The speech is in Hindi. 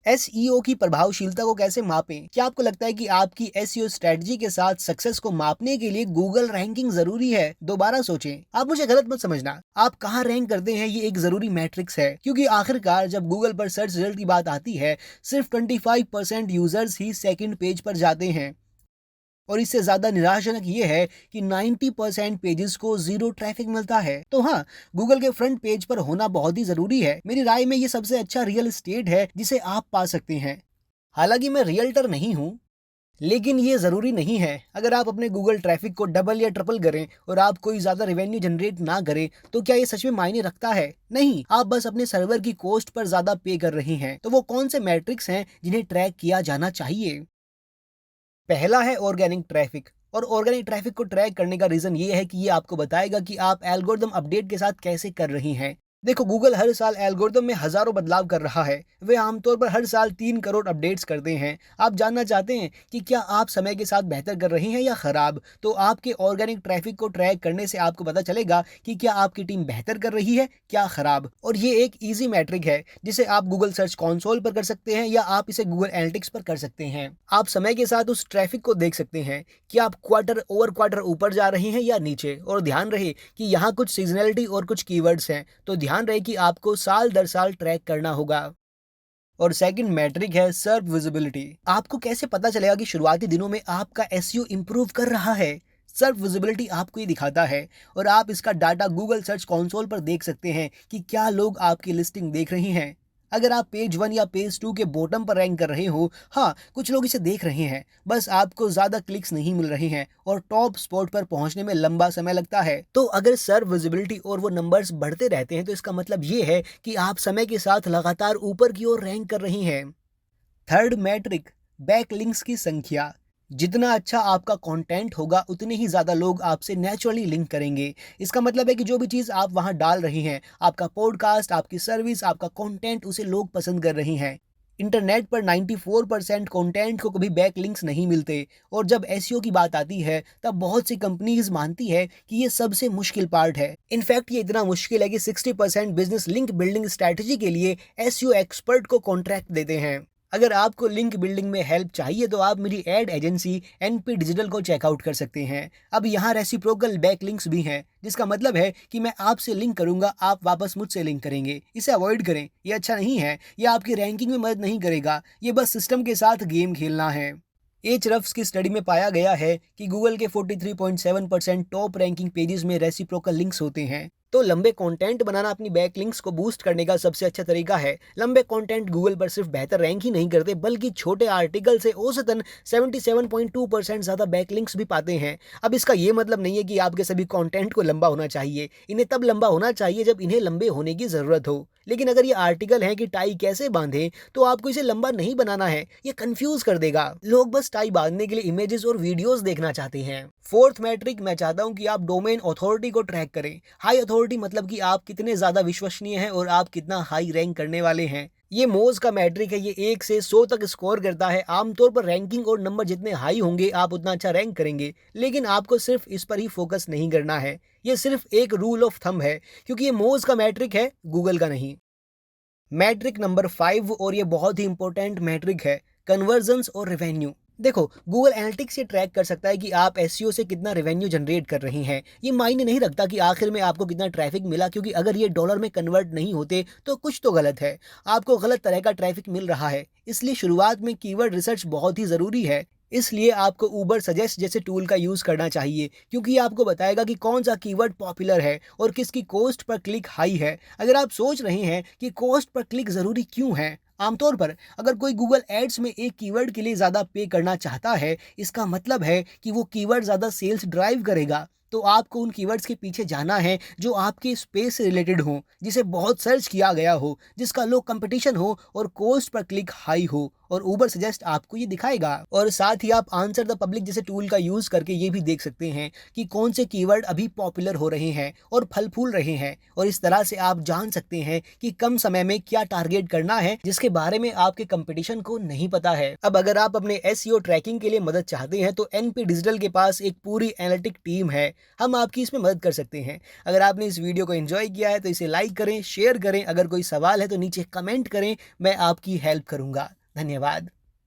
एसईओ की प्रभावशीलता को कैसे मापें? क्या आपको लगता है कि आपकी एसईओ स्ट्रेटजी के साथ सक्सेस को मापने के लिए गूगल रैंकिंग जरूरी है? दोबारा सोचें। आप मुझे गलत मत समझना, आप कहाँ रैंक करते हैं ये एक जरूरी मैट्रिक्स है, क्योंकि आखिरकार जब गूगल पर सर्च रिजल्ट की बात आती है, सिर्फ 25% यूजर्स ही सेकंड पेज पर जाते हैं। और इससे ज्यादा निराशाजनक ये है कि 90% पेजेस को जीरो ट्रैफिक मिलता है। तो हाँ, गूगल के फ्रंट पेज पर होना बहुत ही जरूरी है। मेरी राय में ये सबसे अच्छा रियल एस्टेट है जिसे आप पा सकते हैं। हालांकि मैं रियल्टर नहीं हूँ, लेकिन ये जरूरी नहीं है। अगर आप अपने गूगल ट्रैफिक को डबल या ट्रिपल करें और आप कोई ज्यादा रेवेन्यू जनरेट ना करें, तो क्या ये सच में मायने रखता है? नहीं, आप बस अपने सर्वर की कॉस्ट पर ज्यादा पे कर रही हैं। तो वो कौन से मैट्रिक्स हैं जिन्हें ट्रैक किया जाना चाहिए? पहला है ऑर्गेनिक ट्रैफिक। और ऑर्गेनिक ट्रैफिक को ट्रैक करने का रीजन ये है कि ये आपको बताएगा कि आप एल्गोरिदम अपडेट के साथ कैसे कर रही हैं। देखो, गूगल हर साल एल्गोरिदम में हजारों बदलाव कर रहा है। वे आमतौर पर हर साल 3 करोड़ अपडेट्स करते हैं। आप जानना चाहते हैं कि क्या आप समय के साथ बेहतर कर रही हैं या खराब? तो आपके ऑर्गेनिक ट्रैफिक को ट्रैक करने से आपको पता चलेगा कि क्या आपकी टीम बेहतर कर रही है, क्या खराब। और ये एक इजी मैट्रिक है जिसे आप गूगल सर्च कंसोल पर कर सकते हैं या आप इसे गूगल एनालिटिक्स पर कर सकते हैं। आप समय के साथ उस ट्रैफिक को देख सकते हैं कि आप क्वार्टर ओवर क्वार्टर ऊपर जा रही हैं या नीचे। और ध्यान रहे कि यहाँ कुछ सीजनलिटी और कुछ कीवर्ड्स हैं, तो ध्यान रहे कि आपको साल दर साल ट्रैक करना होगा। और सेकंड मैट्रिक है सर्च विजिबिलिटी। आपको कैसे पता चलेगा कि शुरुआती दिनों में आपका एसईओ इंप्रूव कर रहा है? सर्च विजिबिलिटी आपको ये दिखाता है, और आप इसका डाटा गूगल सर्च कंसोल पर देख सकते हैं कि क्या लोग आपकी लिस्टिंग देख रहे हैं। अगर आप पेज 1 या पेज 2 के बॉटम पर रैंक कर रहे हो, हाँ, कुछ लोग इसे देख रहे हैं, बस आपको ज्यादा क्लिक्स नहीं मिल रहे हैं और टॉप स्पॉट पर पहुंचने में लंबा समय लगता है। तो अगर सर्च विजिबिलिटी और वो नंबर्स बढ़ते रहते हैं, तो इसका मतलब ये है कि आप समय के साथ लगातार ऊपर की ओर रैंक कर रही हैं। थर्ड मैट्रिक, बैकलिंक्स की संख्या। जितना अच्छा आपका कंटेंट होगा, उतने ही ज्यादा लोग आपसे नेचुरली लिंक करेंगे। इसका मतलब है कि जो भी चीज आप वहां डाल रही हैं, आपका पॉडकास्ट, आपकी सर्विस, आपका कंटेंट, उसे लोग पसंद कर रही हैं। इंटरनेट पर 94% कंटेंट को कभी बैकलिंक्स नहीं मिलते। और जब एसईओ की बात आती है, तब बहुत सी कंपनीज मानती है कि ये सबसे मुश्किल पार्ट है। इनफैक्ट ये इतना मुश्किल है कि 60% बिजनेस लिंक बिल्डिंग स्ट्रैटेजी के लिए एसईओ एक्सपर्ट को कॉन्ट्रैक्ट देते हैं। अगर आपको लिंक बिल्डिंग में हेल्प चाहिए, तो आप मेरी एड एजेंसी एनपी डिजिटल को चेकआउट कर सकते हैं। अब यहाँ रेसिप्रोकल बैक लिंक्स भी हैं, जिसका मतलब है कि मैं आपसे लिंक करूंगा, आप वापस मुझसे लिंक करेंगे। इसे अवॉइड करें, ये अच्छा नहीं है, ये आपकी रैंकिंग में मदद नहीं करेगा। ये बस सिस्टम के साथ गेम खेलना है। एचरफ्स की स्टडी में पाया गया है कि गूगल के 43.7% टॉप रैंकिंग पेजेस में रेसिप्रोकल लिंक्स होते हैं। तो लंबे कंटेंट बनाना अपनी बैकलिंक्स को बूस्ट करने का सबसे अच्छा तरीका है। लंबे कंटेंट गूगल पर सिर्फ बेहतर रैंक ही नहीं करते, बल्कि छोटे आर्टिकल से औसतन 77.2% ज्यादा बैकलिंक्स भी पाते हैं। अब इसका ये मतलब नहीं है कि आपके सभी कंटेंट को लंबा होना चाहिए। इन्हें तब लंबा होना चाहिए जब इन्हें लंबे होने की जरूरत हो। लेकिन अगर ये आर्टिकल है कि टाई कैसे बांधे, तो आपको इसे लंबा नहीं बनाना है। ये कंफ्यूज कर देगा। लोग बस टाई बांधने के लिए इमेजेस और वीडियोस देखना चाहते हैं। फोर्थ मैट्रिक, मैं चाहता हूं कि आप डोमेन अथॉरिटी को ट्रैक करें। हाई अथॉरिटी मतलब कि आप कितने ज्यादा विश्वसनीय हैं और आप कितना हाई रैंक करने वाले हैं। ये मोज का मैट्रिक है। ये 1 से 100 तक स्कोर करता है। आमतौर पर रैंकिंग और नंबर जितने हाई होंगे, आप उतना अच्छा रैंक करेंगे। लेकिन आपको सिर्फ इस पर ही फोकस नहीं करना है। ये सिर्फ एक रूल ऑफ थंब है, क्योंकि ये मोज का मैट्रिक है, गूगल का नहीं। मैट्रिक नंबर 5, और ये बहुत ही इंपॉर्टेंट मैट्रिक है, कन्वर्जन्स और रेवेन्यू। देखो, गूगल एनालिटिक्स ये ट्रैक कर सकता है कि आप एसईओ से कितना रेवेन्यू जनरेट कर रही हैं। ये मायने नहीं रखता कि आखिर में आपको कितना ट्रैफिक मिला, क्योंकि अगर ये डॉलर में कन्वर्ट नहीं होते तो कुछ तो गलत है। आपको गलत तरह का ट्रैफिक मिल रहा है। इसलिए शुरुआत में कीवर्ड रिसर्च बहुत ही जरूरी है। इसलिए आपको ऊबर सजेस्ट जैसे टूल का यूज करना चाहिए, क्योंकि ये आपको बताएगा कि कौन सा कीवर्ड पॉपुलर है और किसकी कॉस्ट पर क्लिक हाई है। अगर आप सोच रहे हैं कि कॉस्ट पर क्लिक जरूरी क्यों है, आमतौर पर अगर कोई गूगल एड्स में एक कीवर्ड के लिए ज्यादा पे करना चाहता है, इसका मतलब है कि वो कीवर्ड ज्यादा सेल्स ड्राइव करेगा। तो आपको उन कीवर्ड्स के पीछे जाना है जो आपके स्पेस से रिलेटेड हो, जिसे बहुत सर्च किया गया हो, जिसका लो कंपटीशन हो और कॉस्ट पर क्लिक हाई हो। और ऊबर सजेस्ट आपको ये दिखाएगा। और साथ ही आप आंसर द पब्लिक जैसे टूल का यूज करके ये भी देख सकते हैं कि कौन से कीवर्ड अभी पॉपुलर हो रहे हैं और फल फूल रहे हैं। और इस तरह से आप जान सकते हैं कि कम समय में क्या टारगेट करना है, जिसके बारे में आपके कंपटीशन को नहीं पता है। अब अगर आप अपने एसईओ ट्रैकिंग के लिए मदद चाहते हैं, तो एनपी डिजिटल के पास एक पूरी एनालिटिक टीम है हम आपकी इसमें मदद कर सकते हैं। अगर आपने इस वीडियो को एंजॉय किया है तो इसे लाइक करें, शेयर करें। अगर कोई सवाल है तो नीचे कमेंट करें, मैं आपकी हेल्प करूंगा। धन्यवाद।